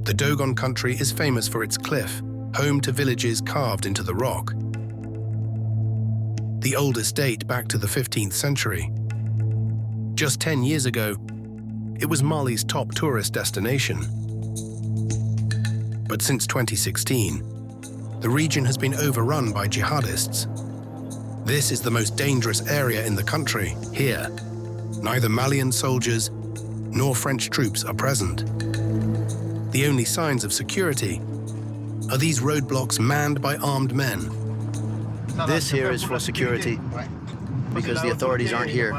The Dogon country is famous for its cliff, home to villages carved into the rock. The oldest date back to the 15th century. Just 10 years ago, it was Mali's top tourist destination. But since 2016, the region has been overrun by jihadists. This is the most dangerous area in the country. Here, neither Malian soldiers nor French troops are present. The only signs of security are these roadblocks manned by armed men. This here is for security, because the authorities aren't here.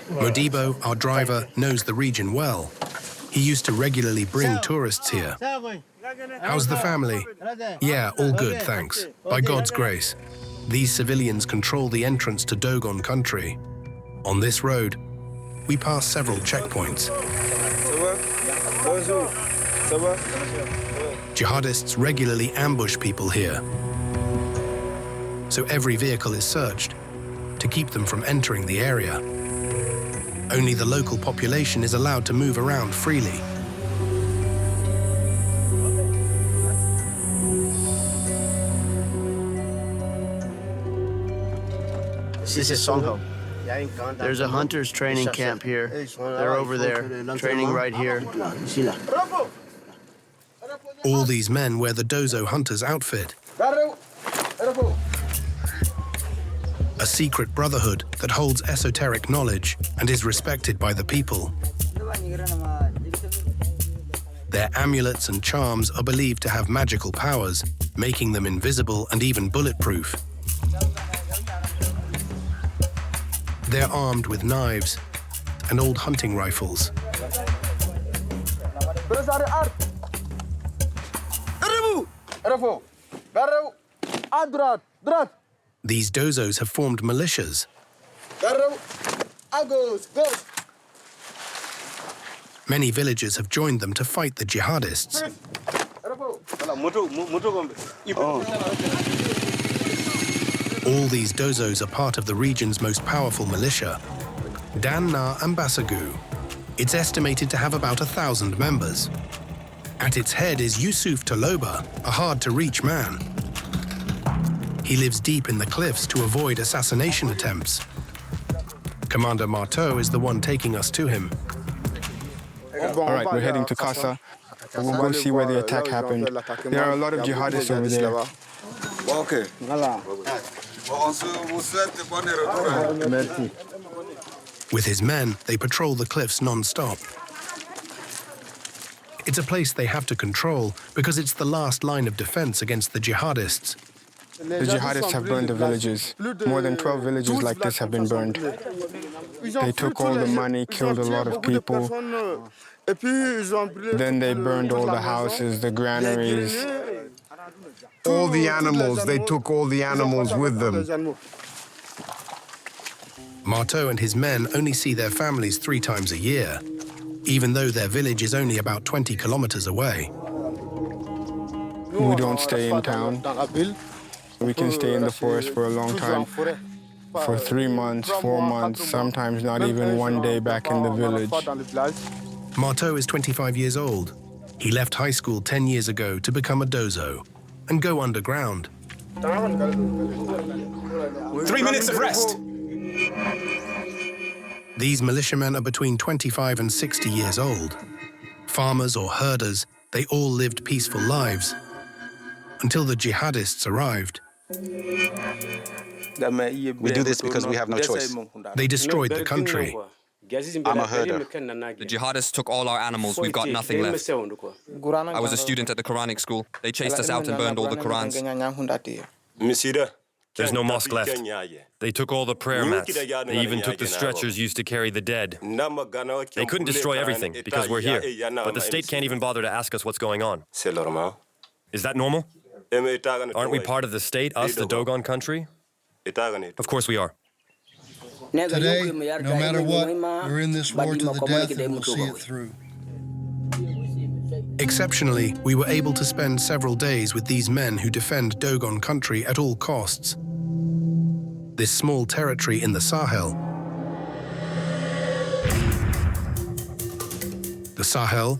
Modibo, our driver, knows the region well. He used to regularly bring tourists here. How's the family? Yeah, all good, thanks. By God's grace. These civilians control the entrance to Dogon country. On this road, we pass several checkpoints. Jihadists regularly ambush people here, so every vehicle is searched to keep them from entering the area. Only the local population is allowed to move around freely. This is Songho. There's a hunter's training camp here. They're over there, training right here. All these men wear the Dozo hunter's outfit. A secret brotherhood that holds esoteric knowledge and is respected by the people. Their amulets and charms are believed to have magical powers, making them invisible and even bulletproof. They're armed with knives and old hunting rifles. These Dozos have formed militias. Many villagers have joined them to fight the jihadists. All these Dozos are part of the region's most powerful militia, Dan Na Ambasagu. It's estimated to have about 1,000 members. At its head is Yusuf Toloba, a hard-to-reach man. He lives deep in the cliffs to avoid assassination attempts. Commander Marteau is the one taking us to him. All right, we're heading to Kassa. We'll go see where the attack happened. There are a lot of jihadists over there. Okay. With his men, they patrol the cliffs non-stop. It's a place they have to control because it's the last line of defense against the jihadists. The jihadists have burned the villages. More than 12 villages like this have been burned. They took all the money, killed a lot of people. Then they burned all the houses, the granaries. All the animals, they took all the animals with them. Marteau and his men only see their families 3 times a year, even though their village is only about 20 kilometers away. We don't stay in town. We can stay in the forest for a long time, for 3 months, 4 months, sometimes not even 1 day back in the village. Marteau is 25 years old. He left high school 10 years ago to become a Dozo and go underground. 3 minutes of rest. These militiamen are between 25 and 60 years old. Farmers or herders, they all lived peaceful lives until the jihadists arrived. We do this because we have no choice. They destroyed the country. I'm a herder. The jihadists took all our animals. We've got nothing left. I was a student at the Quranic school. They chased us out and burned all the Qurans. There's no mosque left. They took all the prayer mats. They even took the stretchers used to carry the dead. They couldn't destroy everything because we're here, but the state can't even bother to ask us what's going on. Is that normal? Aren't we part of the state, us, the Dogon country? Of course we are. Today, no matter what, we're in this war to the death and we'll see it through. Exceptionally, we were able to spend several days with these men who defend Dogon country at all costs. This small territory in the Sahel. The Sahel,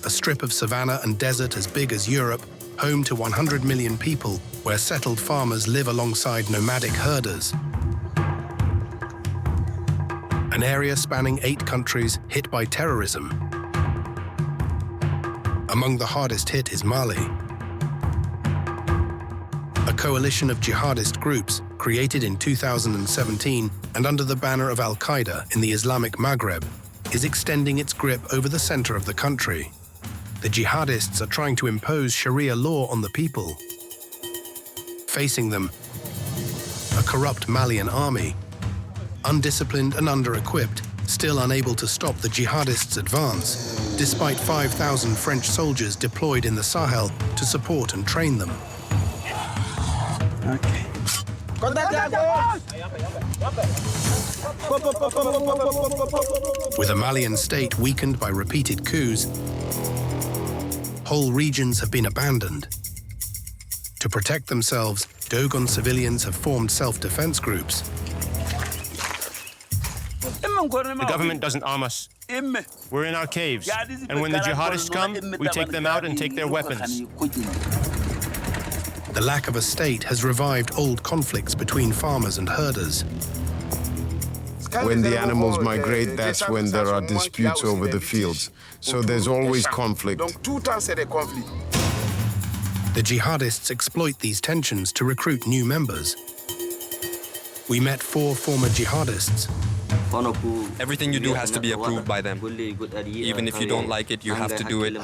a strip of savanna and desert as big as Europe, home to 100 million people, where settled farmers live alongside nomadic herders. An area spanning 8 countries hit by terrorism. Among the hardest hit is Mali. A coalition of jihadist groups created in 2017 and under the banner of Al-Qaeda in the Islamic Maghreb is extending its grip over the center of the country. The jihadists are trying to impose Sharia law on the people. Facing them, a corrupt Malian army, undisciplined and under-equipped, still unable to stop the jihadists' advance, despite 5,000 French soldiers deployed in the Sahel to support and train them. Okay. With a Malian state weakened by repeated coups, whole regions have been abandoned. To protect themselves, Dogon civilians have formed self-defense groups. The government doesn't arm us. We're in our caves, and when the jihadists come, we take them out and take their weapons. The lack of a state has revived old conflicts between farmers and herders. When the animals migrate, that's when there are disputes over the fields. So there's always conflict. The jihadists exploit these tensions to recruit new members. We met 4 former jihadists. Everything you do has to be approved by them. Even if you don't like it, you have to do it.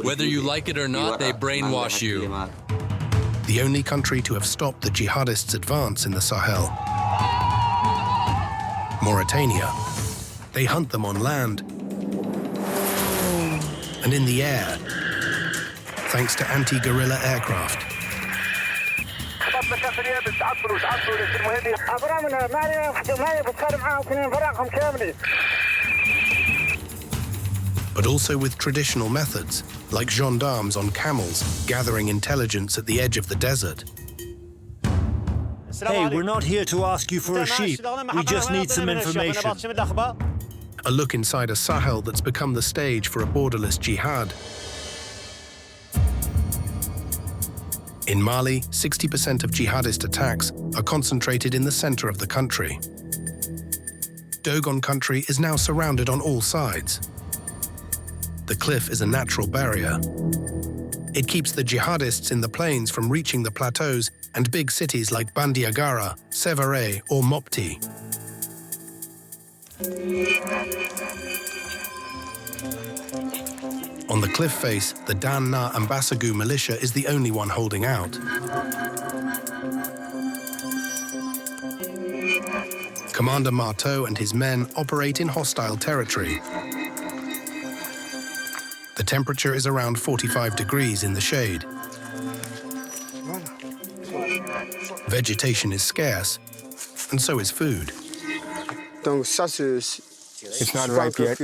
Whether you like it or not, they brainwash you. The only country to have stopped the jihadists' advance in the Sahel. Mauritania. They hunt them on land and in the air, thanks to anti-guerrilla aircraft. But also with traditional methods, like gendarmes on camels, gathering intelligence at the edge of the desert. Hey, we're not here to ask you for a sheep. We just need some information. A look inside a Sahel that's become the stage for a borderless jihad. In Mali, 60% of jihadist attacks are concentrated in the center of the country. Dogon country is now surrounded on all sides. The cliff is a natural barrier. It keeps the jihadists in the plains from reaching the plateaus and big cities like Bandiagara, Sévaré, or Mopti. On the cliff face, the Dan Na and Basagu militia is the only one holding out. Commander Marteau and his men operate in hostile territory. The temperature is around 45 degrees in the shade. Vegetation is scarce, and so is food. It's not ripe yet.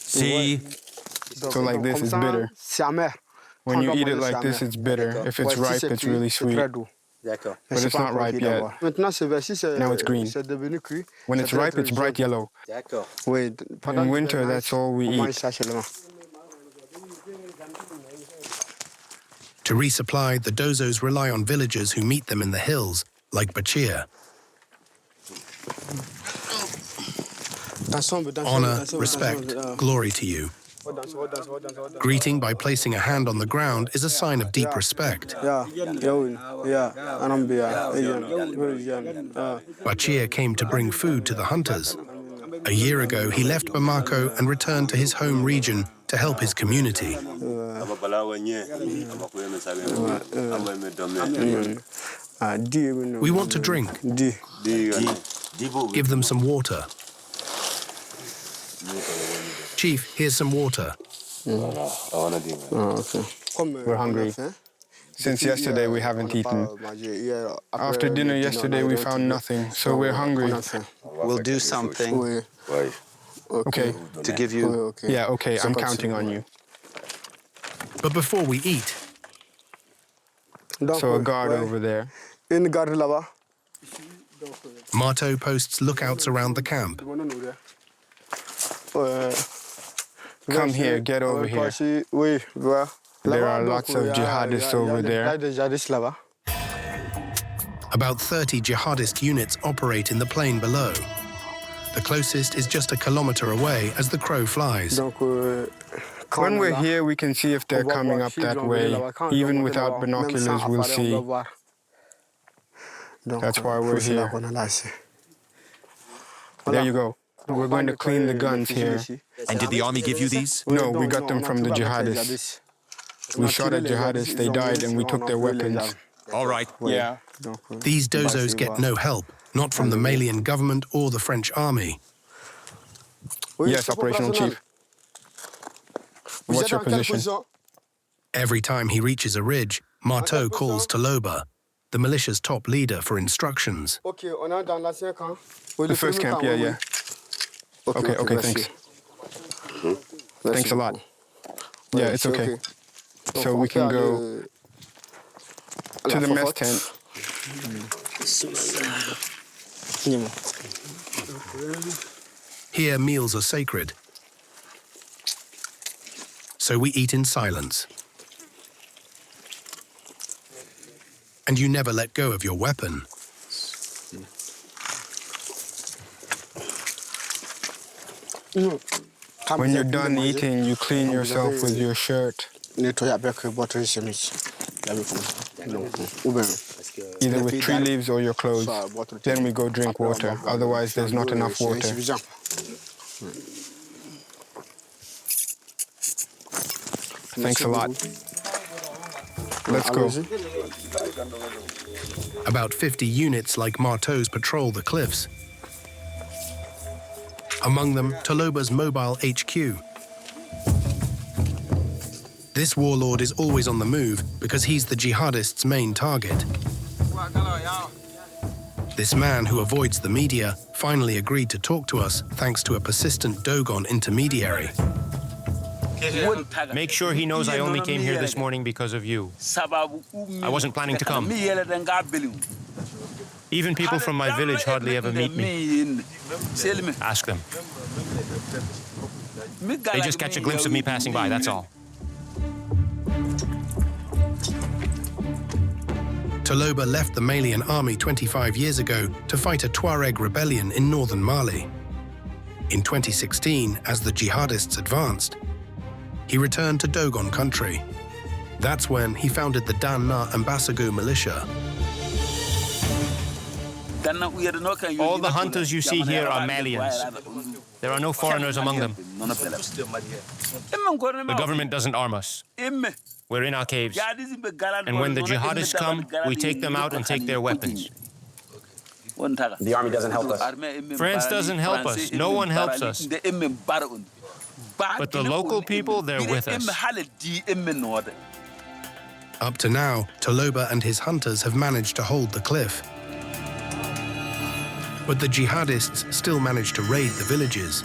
See? So like this, it's bitter. When you eat it like this, it's bitter. If it's ripe, it's really sweet. But it's not ripe yet. Now it's green. When it's ripe, it's bright yellow. In winter, that's all we eat. To resupply, the Dozos rely on villagers who meet them in the hills, like Bachir. Honor, respect, glory to you. Greeting by placing a hand on the ground is a sign of deep respect. Bachir came to bring food to the hunters. A year ago, he left Bamako and returned to his home region to help his community. We want to drink. Give them some water. Chief, here's some water. We're hungry. Since yesterday, we haven't eaten. After dinner yesterday, we found nothing, so we're hungry. We'll do something. Okay. To give you... Yeah, okay, I'm counting on you. But before we eat... So a guard over there. Marto posts lookouts around the camp. Come here, get over here. There are lots of jihadists over there. About 30 jihadist units operate in the plain below. The closest is just a kilometer away as the crow flies. When we're here, we can see if they're coming up that way. Even without binoculars, we'll see. That's why we're here. There you go. We're going to clean the guns here. And did the army give you these? No, we got them from the jihadists. We shot at jihadists, they died, and we took their weapons. All right. Yeah. These Dozos get no help, not from the Malian government or the French army. Yes, Operational Chief. What's your position? Every time he reaches a ridge, Marto calls Toloba, the militia's top leader, for instructions. The first camp, yeah. Okay, thanks. Thanks a lot. Yeah, it's okay. So we can go to the mess tent. Here, meals are sacred. So we eat in silence. And you never let go of your weapon. When you're done eating, you clean yourself with your shirt. Either with tree leaves or your clothes. Then we go drink water, otherwise there's not enough water. Thanks a lot. Let's go. About 50 units like Marto's patrol the cliffs. Among them, Toloba's mobile HQ. This warlord is always on the move because he's the jihadists' main target. This man, who avoids the media, finally agreed to talk to us thanks to a persistent Dogon intermediary. Make sure he knows I only came here this morning because of you. I wasn't planning to come. Even people from my village hardly ever meet me. Ask them. They just catch a glimpse of me passing by, that's all. Toloba left the Malian army 25 years ago to fight a Tuareg rebellion in northern Mali. In 2016, as the jihadists advanced, he returned to Dogon country. That's when he founded the Dan-Na and Basagu militia. All the hunters you see here are Malians. There are no foreigners among them. The government doesn't arm us. We're in our caves. And when the jihadists come, we take them out and take their weapons. The army doesn't help us. France doesn't help us. No one helps us. But the local people, they're with us. Up to now, Toloba and his hunters have managed to hold the cliff. But the jihadists still manage to raid the villages.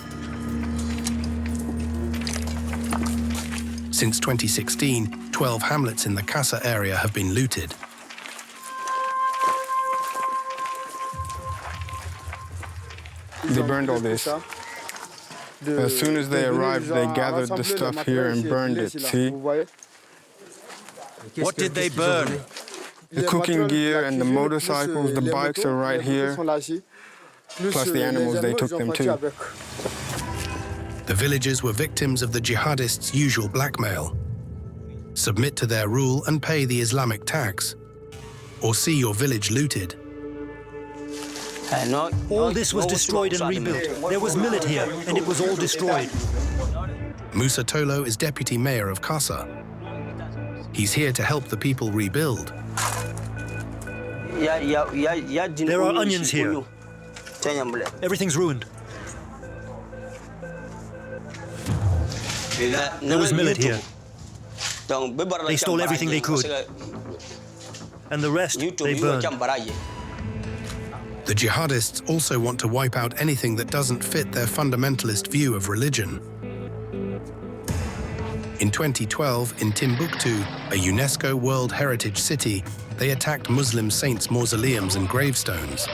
Since 2016, 12 hamlets in the Kassa area have been looted. They burned all this. As soon as they arrived, they gathered the stuff here and burned it, see? What did they burn? The cooking gear and the motorcycles, the bikes are right here. Plus the animals, they took them too. The villagers were victims of the jihadists' usual blackmail. Submit to their rule and pay the Islamic tax, or see your village looted. All this was destroyed and rebuilt. There was millet here, and it was all destroyed. Musa Tolo is deputy mayor of Kassa. He's here to help the people rebuild. There are onions here. Everything's ruined. There was millet here. They stole everything they could. And the rest, they burned. The jihadists also want to wipe out anything that doesn't fit their fundamentalist view of religion. In 2012, in Timbuktu, a UNESCO World Heritage City, they attacked Muslim saints' mausoleums and gravestones.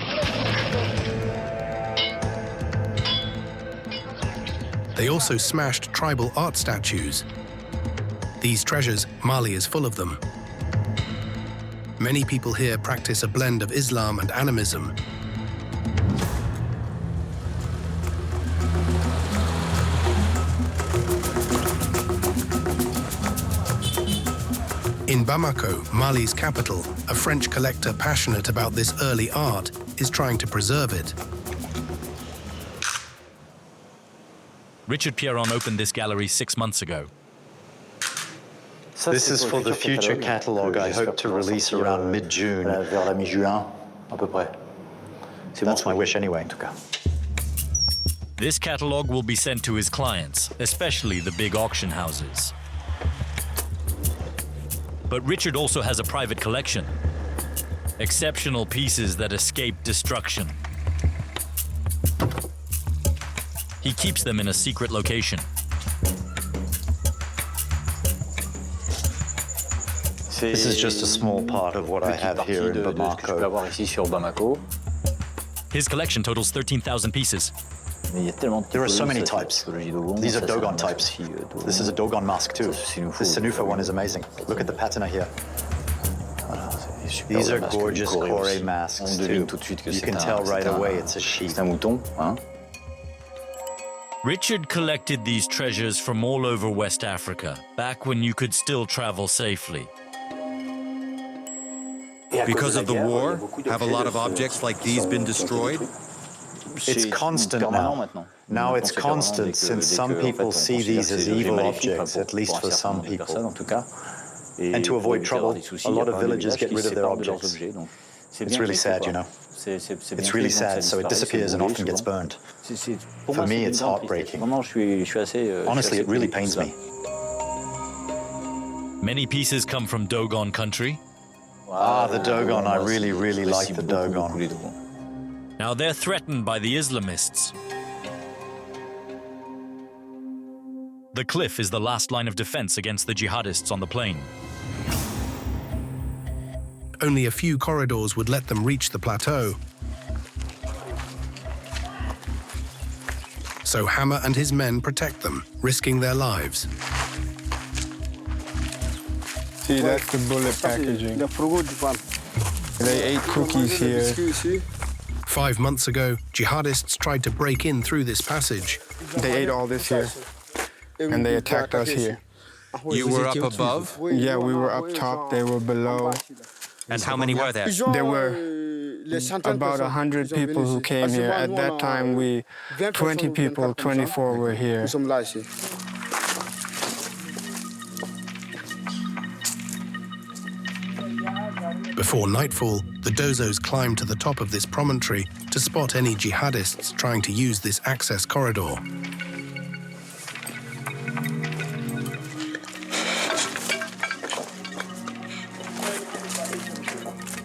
They also smashed tribal art statues. These treasures, Mali is full of them. Many people here practice a blend of Islam and animism. In Bamako, Mali's capital, a French collector passionate about this early art is trying to preserve it. Richard Pierron opened this gallery 6 months ago. This is for the future catalogue I hope to release around mid-June. That's my wish anyway. This catalogue will be sent to his clients, especially the big auction houses. But Richard also has a private collection. Exceptional pieces that escape destruction. He keeps them in a secret location. This is just a small part of what I have here in Bamako. His collection totals 13,000 pieces. There are so many types. These are Dogon types. This is a Dogon mask too. This Sanufa one is amazing. Look at the patina here. These are gorgeous Kore masks too. You can tell right away it's a sheep. Richard collected these treasures from all over West Africa, back when you could still travel safely. Because of the war, have a lot of objects like these been destroyed? It's constant now. Now it's constant since some people see these as evil objects, at least for some people. And to avoid trouble, a lot of villagers get rid of their objects. It's really sad, you know. It's really sad, so it disappears and often gets burned. For me, it's heartbreaking. Honestly, it really pains me. Many pieces come from Dogon country. Ah, the Dogon. I really, really like the Dogon. Now they're threatened by the Islamists. The cliff is the last line of defense against the jihadists on the plain. Only a few corridors would let them reach the plateau. So Hammer and his men protect them, risking their lives. See, that's the bullet packaging. They ate cookies here. 5 months ago, jihadists tried to break in through this passage. They ate all this here, and they attacked us here. You were up above? Yeah, we were up top, they were below. And how many were there? There were about 100 people who came here. At that time, 20 people, 24 were here. Before nightfall, the Dozos climbed to the top of this promontory to spot any jihadists trying to use this access corridor.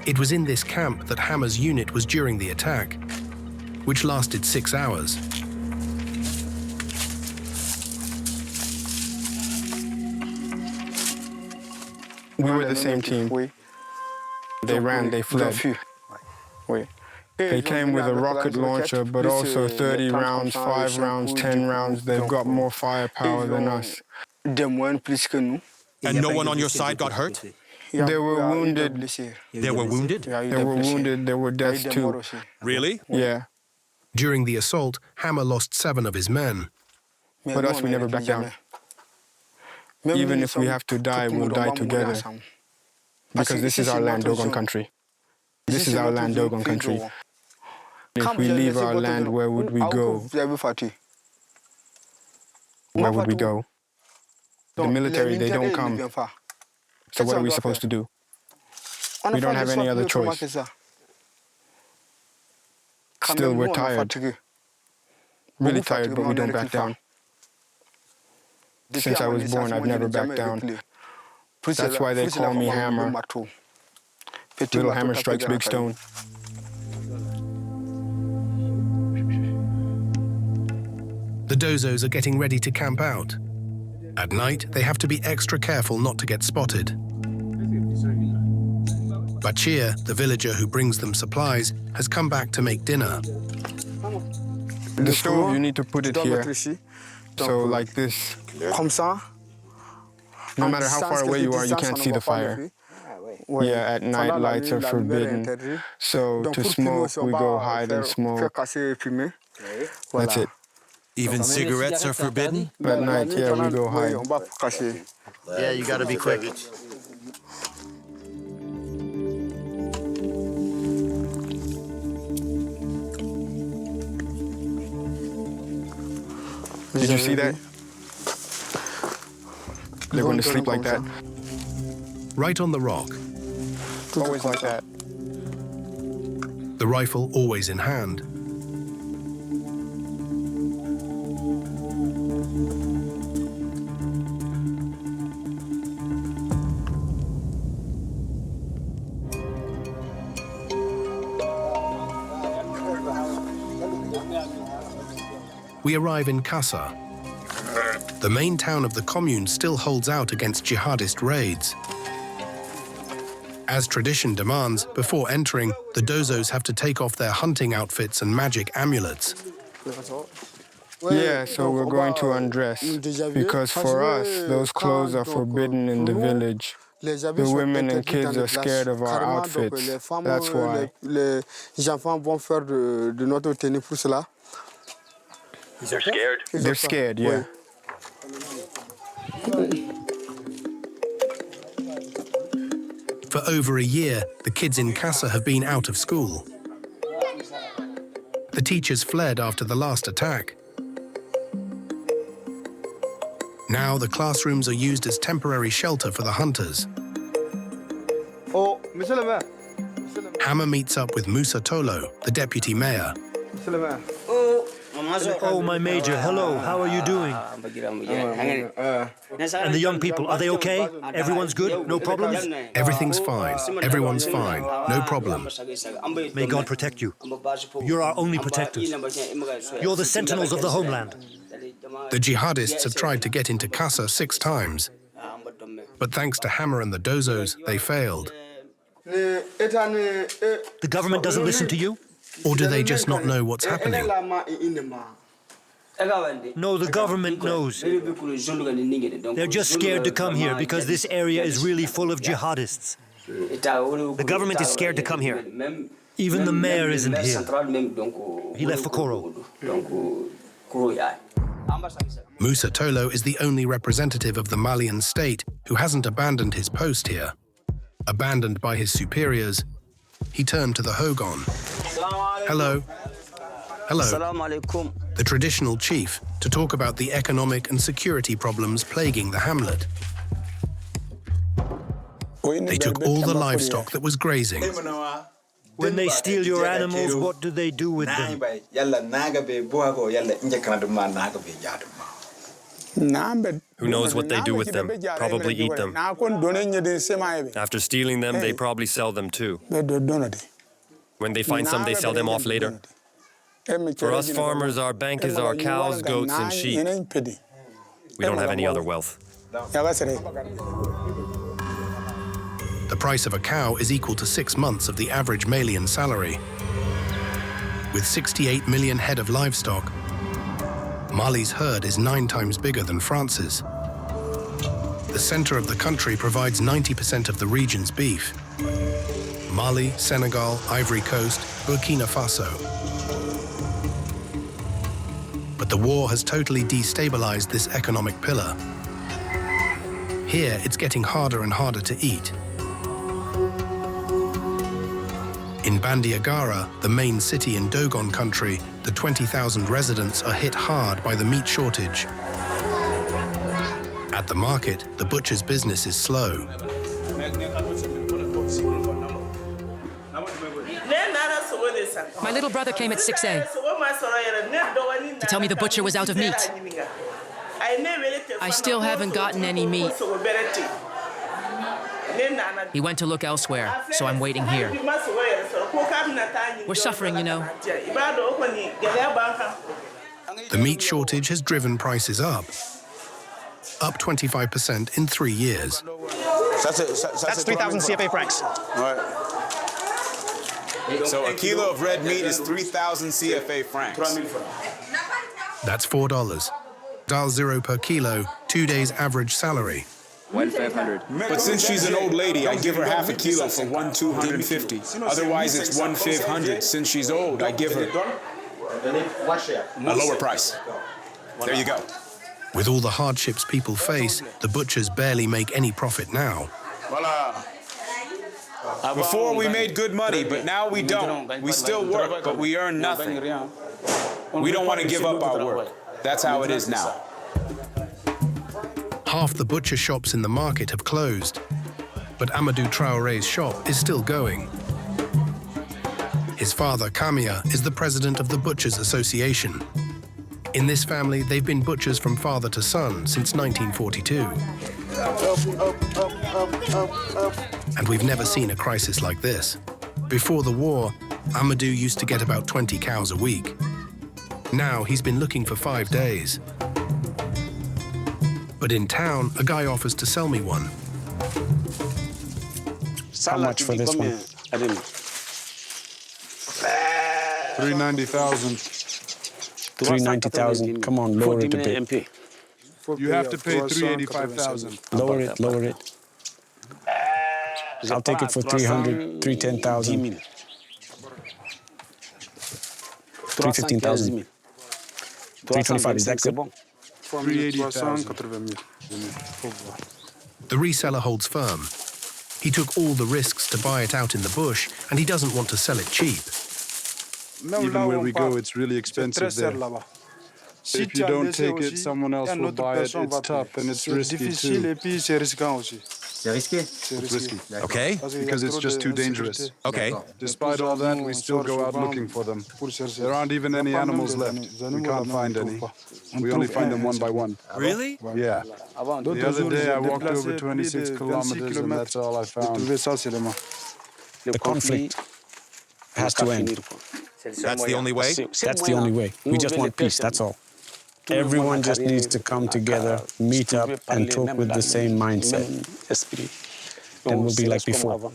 It was in this camp that Hammer's unit was during the attack, which lasted 6 hours. We were the same team. They ran, they fled. They came with a rocket launcher, but also 30 rounds, 5 rounds, 10 rounds. They've got more firepower than us. And no one on your side got hurt? They were wounded. They were wounded? They were wounded, there were deaths too. Really? Yeah. During the assault, Hammer lost 7 of his men. But us, we never back down. Even if we have to die, we'll die together. Because this is our land, Dogon country. This is our land, Dogon country. If we leave our land, where would we go? Where would we go? The military, they don't come. So what are we supposed to do? We don't have any other choice. Still, we're tired. Really tired, but we don't back down. Since I was born, I've never backed down. That's why they call me Hammer. Little hammer strikes big stone. The Dozos are getting ready to camp out. At night, they have to be extra careful not to get spotted. Bachir, the villager who brings them supplies, has come back to make dinner. The stove, you need to put it here. So like this. No matter how far away you are, you can't see the fire. Yeah, at night lights are forbidden. So to smoke, we go hide and smoke. That's it. Even cigarettes are forbidden? At night, yeah, we go hide. Yeah, you gotta be quick. Did you see that? They're going to sleep like that. Right on the rock. Always like that. The rifle always in hand. We arrive in Kassa. The main town of the commune still holds out against jihadist raids. As tradition demands, before entering, the Dozos have to take off their hunting outfits and magic amulets. Yeah, so we're going to undress, because for us, those clothes are forbidden in the village. The women and kids are scared of our outfits. That's why. They're scared? They're scared, yeah. For over a year, the kids in Kassa have been out of school. The teachers fled after the last attack. Now the classrooms are used as temporary shelter for the hunters. Hammer meets up with Musa Tolo, the deputy mayor. Oh, my major, hello, how are you doing? And the young people, are they okay? Everyone's good? No problems? Everything's fine. Everyone's fine. No problem. May God protect you. You're our only protectors. You're the sentinels of the homeland. The jihadists have tried to get into Kassa 6 times. But thanks to Hammer and the Dozos, they failed. The government doesn't listen to you? Or do they just not know what's happening? No, the government knows. They're just scared to come here because this area is really full of jihadists. The government is scared to come here. Even the mayor isn't here. He left for Koro. Musa Tolo is the only representative of the Malian state who hasn't abandoned his post here. Abandoned by his superiors, he turned to the Dogon. Hello. Hello. The traditional chief, to talk about the economic and security problems plaguing the hamlet. They took all the livestock that was grazing. When they steal your animals, what do they do with them? Who knows what they do with them? Probably eat them. After stealing them, they probably sell them too. When they find some, they sell them off later. For us farmers, our bank is our cows, goats, and sheep. We don't have any other wealth. The price of a cow is equal to 6 months of the average Malian salary. With 68 million head of livestock, Mali's herd is 9 times bigger than France's. The center of the country provides 90% of the region's beef. Mali, Senegal, Ivory Coast, Burkina Faso. But the war has totally destabilized this economic pillar. Here, it's getting harder and harder to eat. In Bandiagara, the main city in Dogon country, the 20,000 residents are hit hard by the meat shortage. At the market, the butcher's business is slow. My little brother came at 6 a.m. to tell me the butcher was out of meat. I still haven't gotten any meat. He went to look elsewhere, so I'm waiting here. We're suffering, you know. The meat shortage has driven prices up. up 25% in 3 years. That's 3,000 CFA francs. All right. So a kilo of red meat is 3,000 CFA francs. That's $4. $0 per kilo, 2 days' average salary. 1,500. But since she's an old lady, I give her half a kilo for 1,250. Otherwise, it's 1,500. Since she's old, I give her a lower price. There you go. With all the hardships people face, the butchers barely make any profit now. Before we made good money, but now we don't. We still work, but we earn nothing. We don't want to give up our work. That's how it is now. Half the butcher shops in the market have closed, but Amadou Traore's shop is still going. His father, Kamia, is the president of the Butchers Association. In this family, they've been butchers from father to son since 1942. And we've never seen a crisis like this. Before the war, Amadou used to get about 20 cows a week. Now he's been looking for 5 days. But in town, a guy offers to sell me one. How much for this one? 390,000. 390,000. Come on, lower it a bit. You have to pay 385,000. Lower it, lower it. I'll take it for 300, 310,000. 315,000. 325, is that good? 380,000. The reseller holds firm. He took all the risks to buy it out in the bush, and he doesn't want to sell it cheap. Even where we go, it's really expensive there. If you don't take it, someone else will buy it. It's tough and it's risky too. It's risky. Okay. Because it's just too dangerous. Okay. Despite all that, we still go out looking for them. There aren't even any animals left. We can't find any. We only find them one by one. Really? Yeah. The other day, I walked over 26 kilometers and that's all I found. The conflict has to end. That's the only way? That's the only way. We just want peace, that's all. Everyone just needs to come together, meet up, and talk with the same mindset. Then we'll be like before.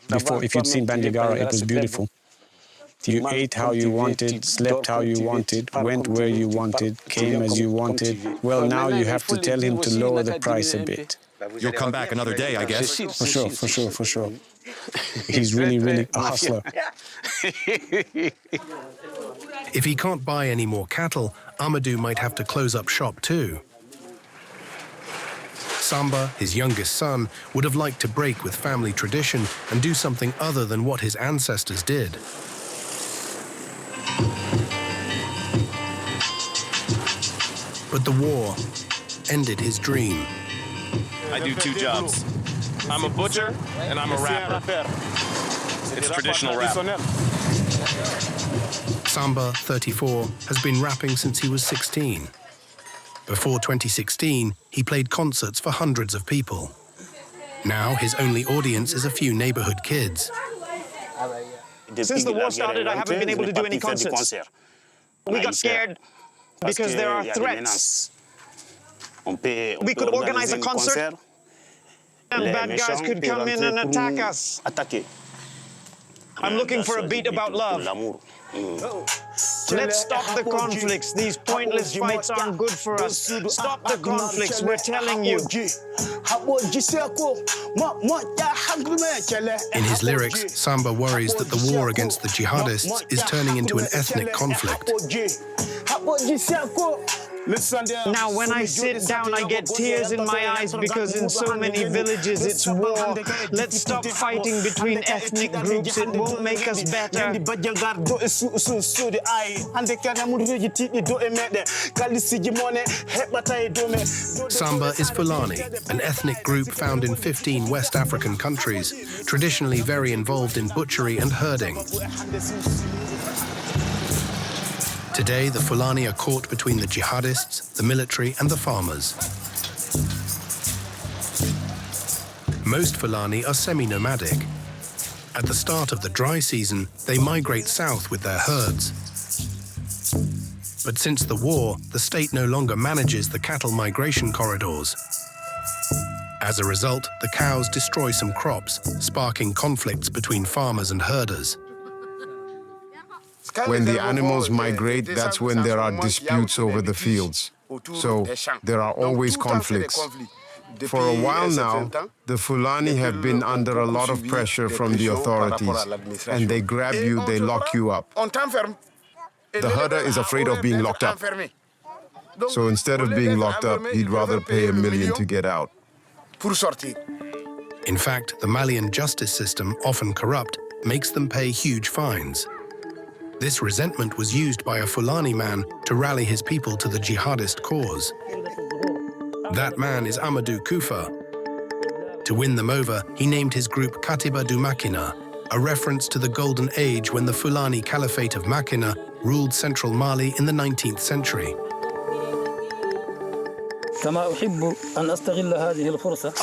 Before, if you'd seen Bandiagara, it was beautiful. You ate how you wanted, slept how you wanted, went where you wanted, came as you wanted. Well, now you have to tell him to lower the price a bit. You'll come back another day, I guess. For sure, for sure, for sure. He's really, really a hustler. If he can't buy any more cattle, Amadou might have to close up shop too. Samba, his youngest son, would have liked to break with family tradition and do something other than what his ancestors did. But the war ended his dream. I do two jobs. I'm a butcher and I'm a rapper. It's traditional rap. Samba, 34, has been rapping since he was 16. Before 2016, he played concerts for hundreds of people. Now his only audience is a few neighborhood kids. Since the war started, I haven't been able to do any concerts. We got scared because there are threats. We could organize a concert and bad guys could come in and attack us. I'm looking for a beat about love. Let's stop the conflicts. These pointless fights aren't good for us. Stop the conflicts, we're telling you. In his lyrics, Samba worries that the war against the jihadists is turning into an ethnic conflict. Now, when I sit down, I get tears in my eyes because in so many villages it's war. Let's stop fighting between ethnic groups. It won't make us better. Samba is Fulani, an ethnic group found in 15 West African countries, traditionally very involved in butchery and herding. Today, the Fulani are caught between the jihadists, the military, and the farmers. Most Fulani are semi-nomadic. At the start of the dry season, they migrate south with their herds. But since the war, the state no longer manages the cattle migration corridors. As a result, the cows destroy some crops, sparking conflicts between farmers and herders. When the animals migrate, that's when there are disputes over the fields. So there are always conflicts. For a while now, the Fulani have been under a lot of pressure from the authorities, and they grab you, they lock you up. The herder is afraid of being locked up. So instead of being locked up, he'd rather pay $1 million to get out. In fact, the Malian justice system, often corrupt, makes them pay huge fines. This resentment was used by a Fulani man to rally his people to the jihadist cause. That man is Amadou Koufa. To win them over, he named his group Katiba du Makina, a reference to the golden age when the Fulani Caliphate of Makina ruled central Mali in the 19th century. I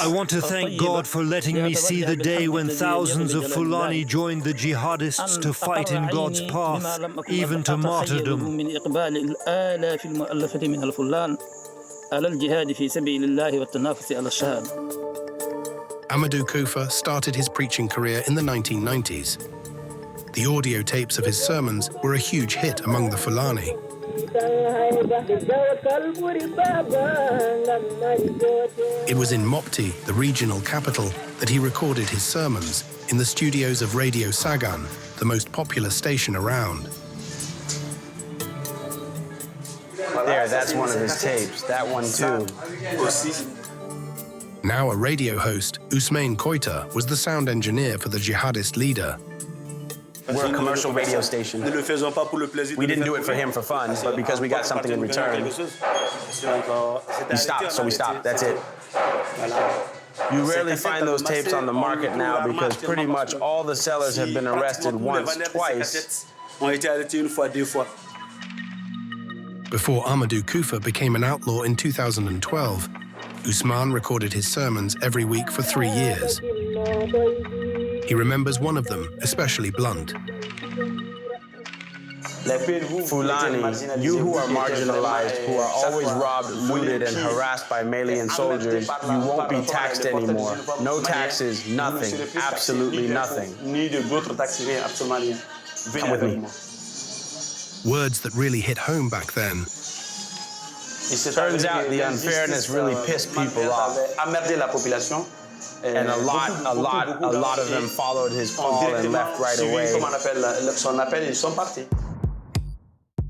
want to thank God for letting me see the day when thousands of Fulani joined the jihadists to fight in God's path, even to martyrdom. Amadou Koufa started his preaching career in the 1990s. The audio tapes of his sermons were a huge hit among the Fulani. It was in Mopti, the regional capital, that he recorded his sermons in the studios of Radio Sagan, the most popular station around. There, that's one of his tapes. That one too. Now a radio host, Ousmane Koita was the sound engineer for the jihadist leader. We're a commercial radio station. We didn't do it for him for fun, but because we got something in return. We stopped, so we stopped. That's it. You rarely find those tapes on the market now because pretty much all the sellers have been arrested once, twice. Before Amadou Koufa became an outlaw in 2012, Ousmane recorded his sermons every week for 3 years. He remembers one of them, especially blunt. Fulani, you who are marginalized, who are always robbed, looted, and harassed by Malian soldiers, you won't be taxed anymore. No taxes, nothing, absolutely nothing. Come with me. Words that really hit home back then. Turns out the unfairness really pissed people off. And a lot of them followed his call and left right away.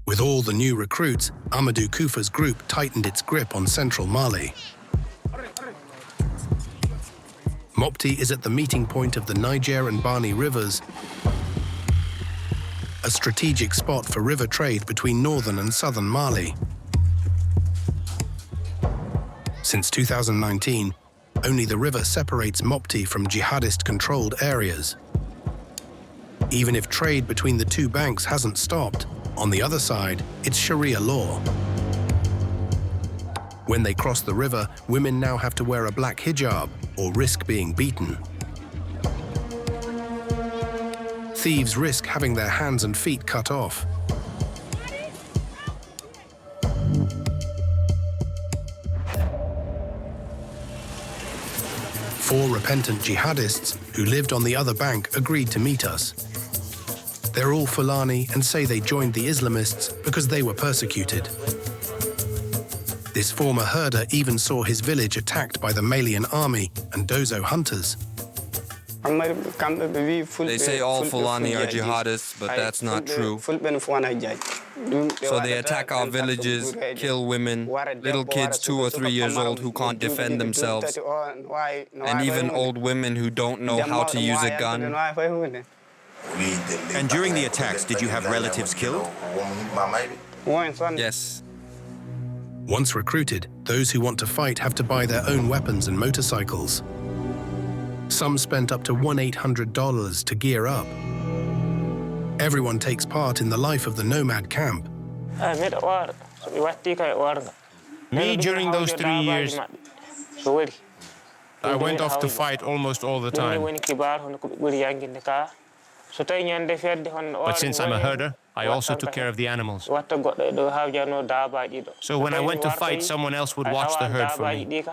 With all the new recruits, Amadou Koufa's group tightened its grip on central Mali. Mopti is at the meeting point of the Niger and Bani rivers, a strategic spot for river trade between northern and southern Mali. Since 2019, only the river separates Mopti from jihadist-controlled areas. Even if trade between the two banks hasn't stopped, on the other side, it's Sharia law. When they cross the river, women now have to wear a black hijab or risk being beaten. Thieves risk having their hands and feet cut off. Four repentant jihadists who lived on the other bank agreed to meet us. They're all Fulani and say they joined the Islamists because they were persecuted. This former herder even saw his village attacked by the Malian army and Dozo hunters. They say all Fulani are jihadists, but that's not true. So they attack our villages, kill women, little kids 2 or 3 years old who can't defend themselves, and even old women who don't know how to use a gun. And during the attacks, did you have relatives killed? Yes. Once recruited, those who want to fight have to buy their own weapons and motorcycles. Some spent up to $1,800 to gear up. Everyone takes part in the life of the nomad camp. Me, during those 3 years, I went off to fight almost all the time. But since I'm a herder, I also took care of the animals. So when I went to fight, someone else would watch the herd for me.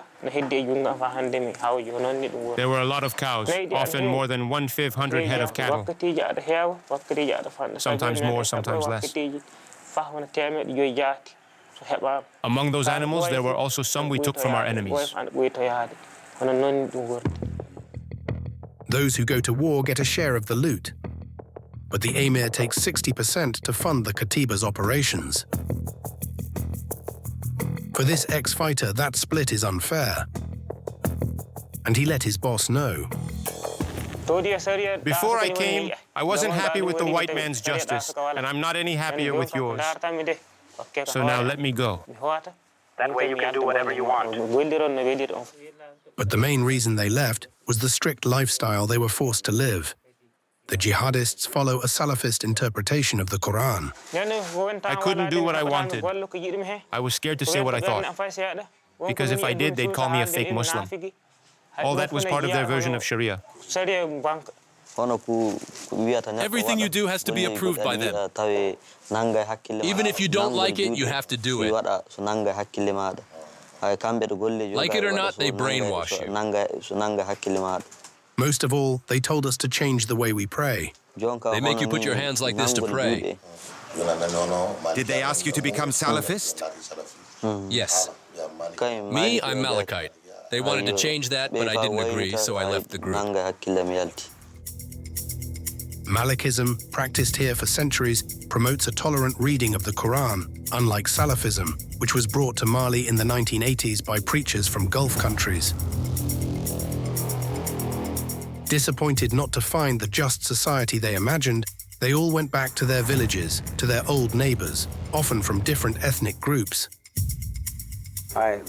There were a lot of cows, often more than 1,500 head of cattle. Sometimes more, sometimes less. Among those animals, there were also some we took from our enemies. Those who go to war get a share of the loot, but the emir takes 60% to fund the Katiba's operations. For this ex-fighter, that split is unfair, and he let his boss know. Before I came, I wasn't happy with the white man's justice, and I'm not any happier with yours. So now let me go. That way you can do whatever you want. But the main reason they left was the strict lifestyle they were forced to live. The jihadists follow a Salafist interpretation of the Quran. I couldn't do what I wanted. I was scared to say what I thought, because if I did, they'd call me a fake Muslim. All that was part of their version of Sharia. Everything you do has to be approved by them. Even if you don't like it, you have to do it. Like it or not, they brainwash you. Most of all, they told us to change the way we pray. They make you put your hands like this to pray. Did they ask you to become Salafist? Yes. Me, I'm Malachite. They wanted to change that, but I didn't agree, so I left the group. Malikism, practiced here for centuries, promotes a tolerant reading of the Quran, unlike Salafism, which was brought to Mali in the 1980s by preachers from Gulf countries. Disappointed not to find the just society they imagined, they all went back to their villages, to their old neighbors, often from different ethnic groups. When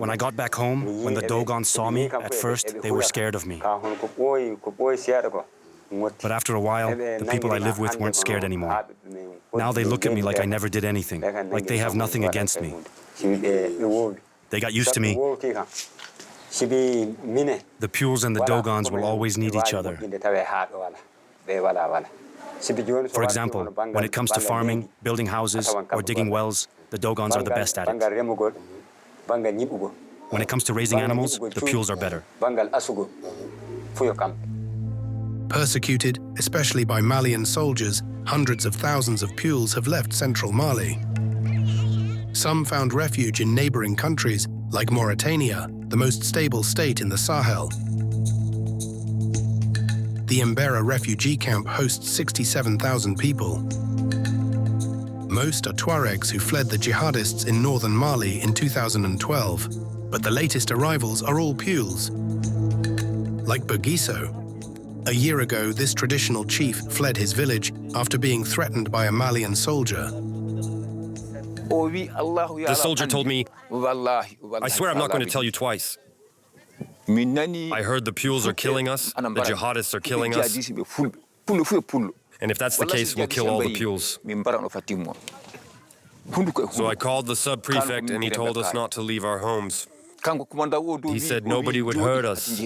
I got back home, when the Dogon saw me, at first they were scared of me. But after a while, the people I live with weren't scared anymore. Now they look at me like I never did anything, like they have nothing against me. They got used to me. The Pules and the Dogons will always need each other. For example, when it comes to farming, building houses, or digging wells, the Dogons are the best at it. When it comes to raising animals, the Pules are better. Persecuted, especially by Malian soldiers, hundreds of thousands of Pules have left central Mali. Some found refuge in neighboring countries, like Mauritania, the most stable state in the Sahel. The Mbera refugee camp hosts 67,000 people. Most are Tuaregs who fled the jihadists in northern Mali in 2012, but the latest arrivals are all Pules. Like Bergiso. A year ago, this traditional chief fled his village after being threatened by a Malian soldier. The soldier told me, I swear I'm not going to tell you twice. I heard the Pules are killing us, the jihadists are killing us, and if that's the case, we'll kill all the Pules. So I called the sub-prefect and he told us not to leave our homes. He said nobody would hurt us.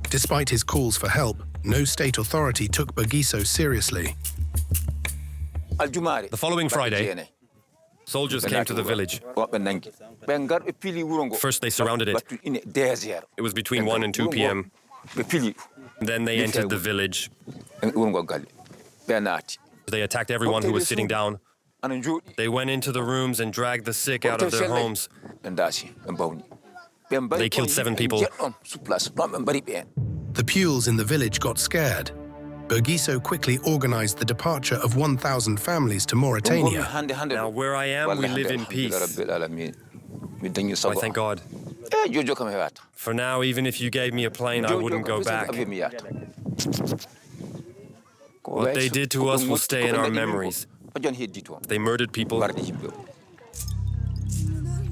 Despite his calls for help, no state authority took Bergiso seriously. The following Friday, soldiers came to the village. First they surrounded it. It was between 1 and 2 p.m. Then they entered the village. They attacked everyone who was sitting down. They went into the rooms and dragged the sick out of their homes. They killed 7 people. The Pules in the village got scared. Bergiso quickly organized the departure of 1,000 families to Mauritania. Now where I am, we live in peace. I thank God. For now, even if you gave me a plane, I wouldn't go back. What they did to us will stay in our memories. They murdered people.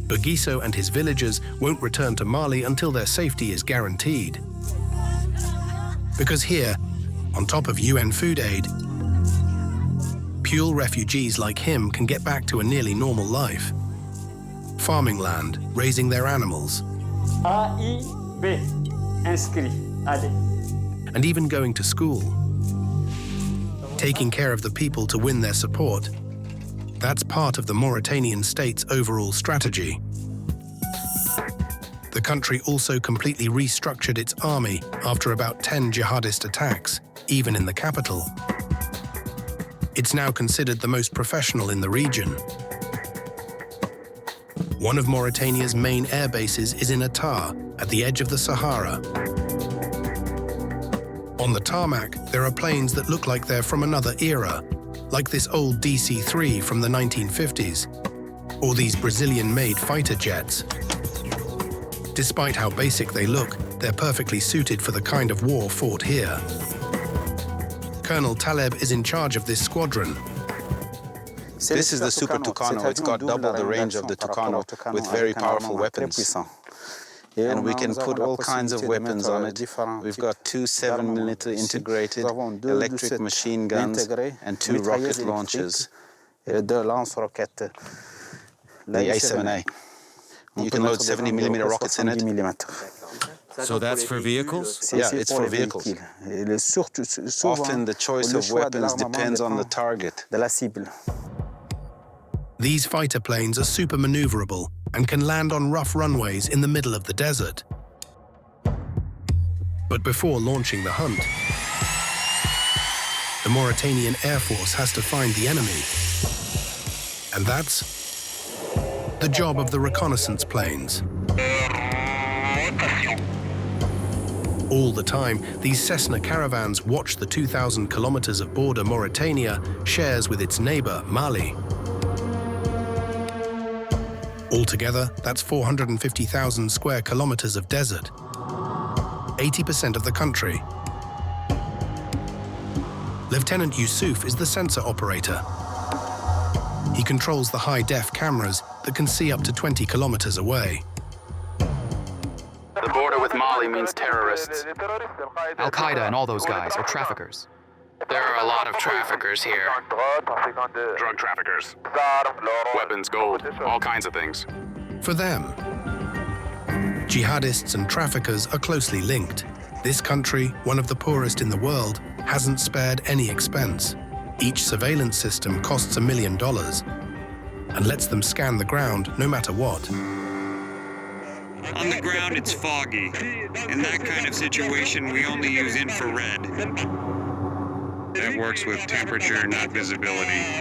Bergiso and his villagers won't return to Mali until their safety is guaranteed. Because here, on top of UN food aid, Pule refugees like him can get back to a nearly normal life. Farming land, raising their animals. And even going to school. taking care of the people to win their support. That's part of the Mauritanian state's overall strategy. The country also completely restructured its army after about 10 jihadist attacks, even in the capital. It's now considered the most professional in the region. One of Mauritania's main air bases is in Attar, at the edge of the Sahara. On the tarmac, there are planes that look like they're from another era, like this old DC-3 from the 1950s, or these Brazilian-made fighter jets. Despite how basic they look, they're perfectly suited for the kind of war fought here. Colonel Taleb is in charge of this squadron. This is the Super Tucano. It's got double the range of the Tucano with very powerful weapons. And we can put all kinds of weapons on it. We've got 2 7mm integrated electric machine guns and 2 rocket launchers. The A7A. You can load 70mm rockets in it. So that's for vehicles? Yeah, it's for vehicles. Often the choice of weapons depends on the target. These fighter planes are super maneuverable and can land on rough runways in the middle of the desert. But before launching the hunt, the Mauritanian Air Force has to find the enemy. And that's the job of the reconnaissance planes. All the time, these Cessna caravans watch the 2,000 kilometers of border Mauritania shares with its neighbor, Mali. Altogether, that's 450,000 square kilometers of desert, 80% of the country. Lieutenant Yusuf is the sensor operator. He controls the high-def cameras that can see up to 20 kilometers away. The border with Mali means terrorists. Al-Qaeda and all those guys are traffickers. There are a lot of traffickers here. Drug traffickers, weapons, gold, all kinds of things. For them, jihadists and traffickers are closely linked. This country, one of the poorest in the world, hasn't spared any expense. Each surveillance system costs $1 million and lets them scan the ground no matter what. On the ground, it's foggy. In that kind of situation, we only use infrared. That works with temperature, not visibility.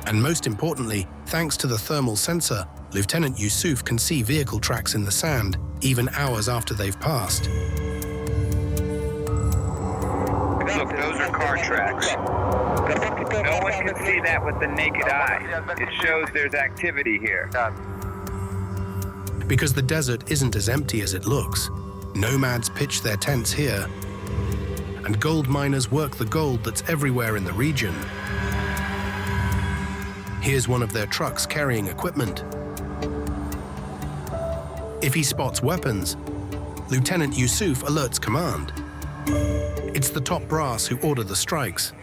And most importantly, thanks to the thermal sensor, Lieutenant Yusuf can see vehicle tracks in the sand, even hours after they've passed. Look, those are car tracks. No one can see that with the naked eye. It shows there's activity here. Because the desert isn't as empty as it looks. Nomads pitch their tents here, and gold miners work the gold that's everywhere in the region. Here's one of their trucks carrying equipment. If he spots weapons, Lieutenant Yusuf alerts command. It's the top brass who order the strikes.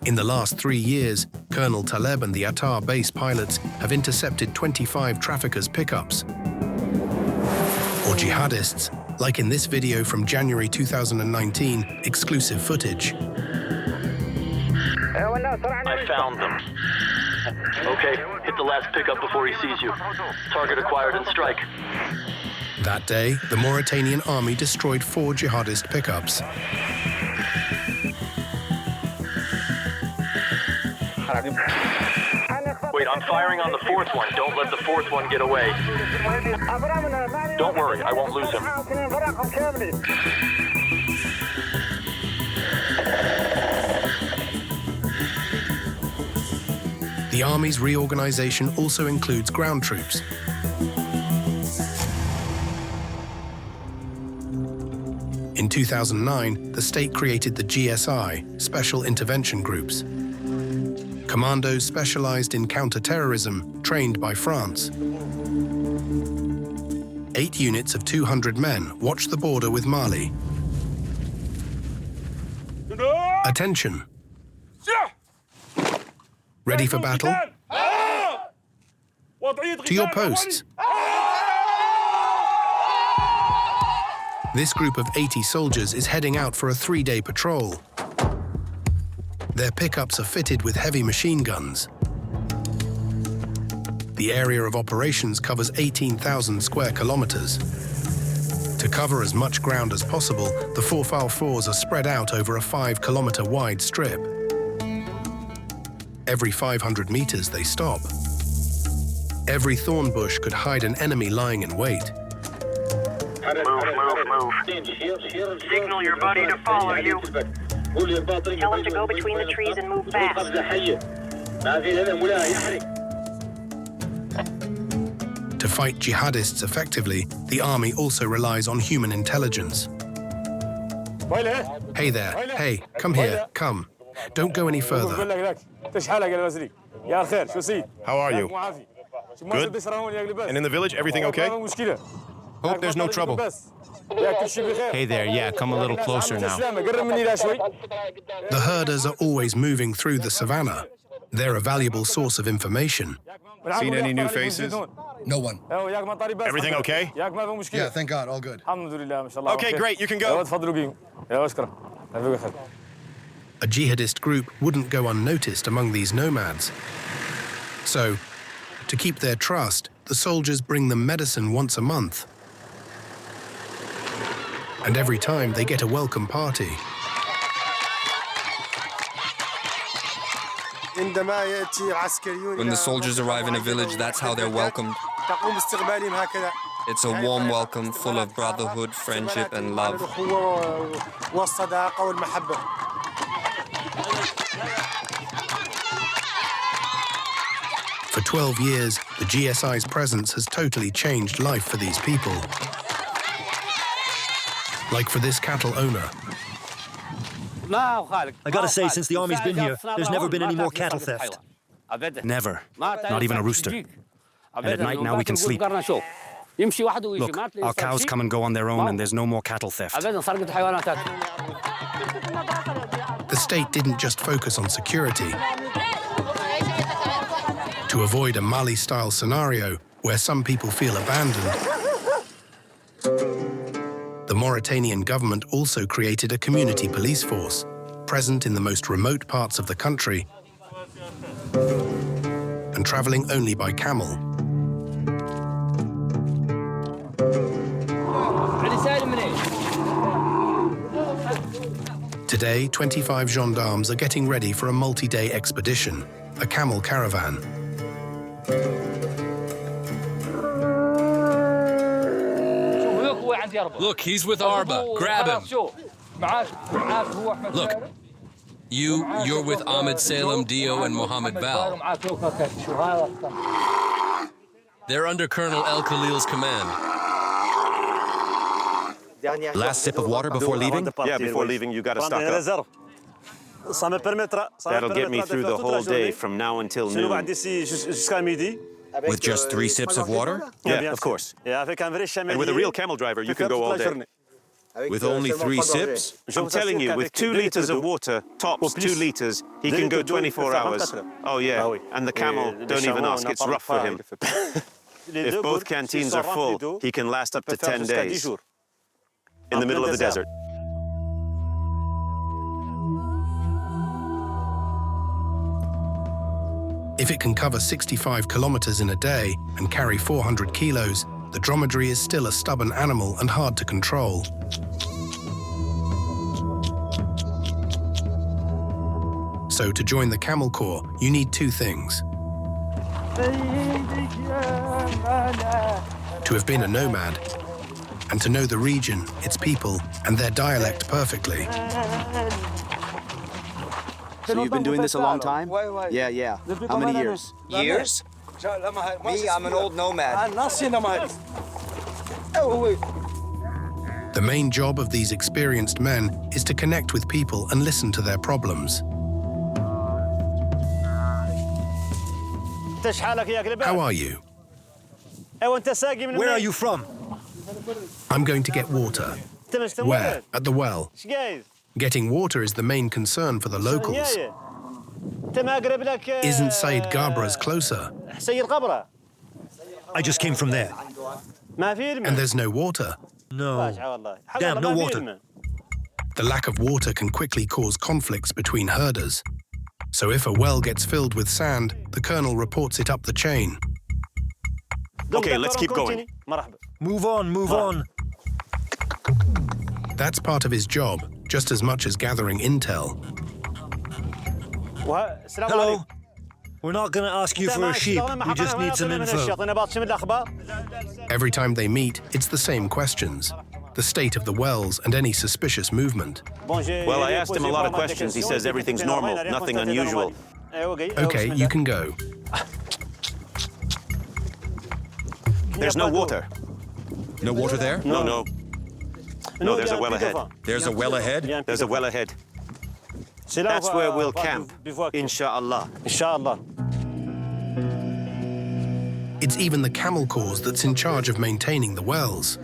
In the last 3 years, Colonel Taleb and the Attar base pilots have intercepted 25 traffickers' pickups. Or jihadists, like in this video from January 2019, exclusive footage. I found them. Okay, hit the last pickup before he sees you. Target acquired and strike. That day, the Mauritanian army destroyed 4 jihadist pickups. Wait, I'm firing on the 4th one. Don't let the 4th one get away. Don't worry, I won't lose him. The army's reorganization also includes ground troops. In 2009, the state created the GSI, Special Intervention Groups. Commandos specialized in counterterrorism, trained by France. 8 units of 200 men watch the border with Mali. Attention! Ready for battle? To your posts. This group of 80 soldiers is heading out for a 3-day patrol. Their pickups are fitted with heavy machine guns. The area of operations covers 18,000 square kilometers. To cover as much ground as possible, the 4x4s are spread out over a 5-kilometer wide strip. Every 500 meters, they stop. Every thorn bush could hide an enemy lying in wait. Move. Signal your buddy to follow you. Tell him to go between the trees and move fast. To fight jihadists effectively, the army also relies on human intelligence. Hey there, hey, come here, come. Don't go any further. How are you? Good? And in the village, everything okay? Hope there's no trouble. Hey there, yeah, come a little closer now. The herders are always moving through the savannah. They're a valuable source of information. Seen any new faces? No one. Everything okay? Yeah, thank God, all good. Okay, great, you can go. A jihadist group wouldn't go unnoticed among these nomads. So, to keep their trust, the soldiers bring them medicine once a month. And every time they get a welcome party. When the soldiers arrive in a village, that's how they're welcomed. It's a warm welcome full of brotherhood, friendship, and love. For 12 years, the GSI's presence has totally changed life for these people. Like for this cattle owner. I gotta say, since the army's been here, there's never been any more cattle theft. Never. Not even a rooster. And at night now we can sleep. Look, our cows come and go on their own and there's no more cattle theft. The state didn't just focus on security. To avoid a Mali-style scenario where some people feel abandoned, the Mauritanian government also created a community police force, present in the most remote parts of the country and traveling only by camel. Today, 25 gendarmes are getting ready for a multi-day expedition, a camel caravan. Look, he's with Arba. Grab him. Look, you're with Ahmed Salem, Dio, and Mohammed Val. They're under Colonel El Khalil's command. Last sip of water before leaving? Yeah, before leaving, you gotta stock up. That'll get me through the whole day from now until noon. With just 3 sips of water? Yeah, of course. And with a real camel driver, you can go all day. With only 3 sips? I'm telling you, with 2 liters of water, tops 2 liters, he can go 24 hours. Oh yeah, and the camel, don't even ask, it's rough for him. If both canteens are full, he can last up to 10 days. In the middle of the desert. If it can cover 65 kilometers in a day and carry 400 kilos, the dromedary is still a stubborn animal and hard to control. So to join the Camel Corps, you need 2 things. To have been a nomad, and to know the region, its people, and their dialect perfectly. So you've been doing this a long time? Yeah. How many years? Years? Me, I'm an old nomad. The main job of these experienced men is to connect with people and listen to their problems. How are you? Where are you from? I'm going to get water. Where? At the well. Getting water is the main concern for the locals. Isn't Said Gabra's closer? I just came from there. And there's no water. No. Damn, no water. The lack of water can quickly cause conflicts between herders. So if a well gets filled with sand, the colonel reports it up the chain. Okay, let's keep going. Move on, move on. That's part of his job, just as much as gathering intel. Hello. We're not going to ask you for a sheep. We just need some info. Every time they meet, it's the same questions. The state of the wells and any suspicious movement. Well, I asked him a lot of questions. He says everything's normal, nothing unusual. Okay, you can go. There's no water. No water there? No, there's a well ahead. There's a well ahead? There's a well ahead. That's where we'll camp, inshallah. It's even the camel corps that's in charge of maintaining the wells.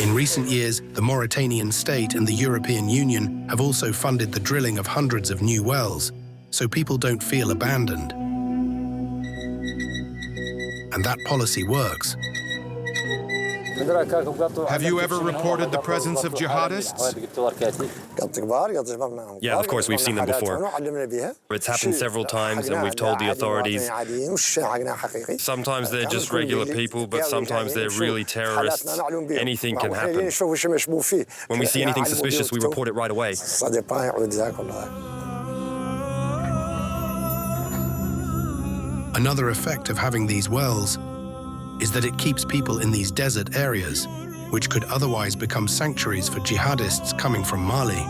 In recent years, the Mauritanian state and the European Union have also funded the drilling of hundreds of new wells, so people don't feel abandoned. And that policy works. Have you ever reported the presence of jihadists? Yeah, of course, we've seen them before. It's happened several times, and we've told the authorities. Sometimes they're just regular people, but sometimes they're really terrorists. Anything can happen. When we see anything suspicious, we report it right away. Another effect of having these wells is that it keeps people in these desert areas, which could otherwise become sanctuaries for jihadists coming from Mali.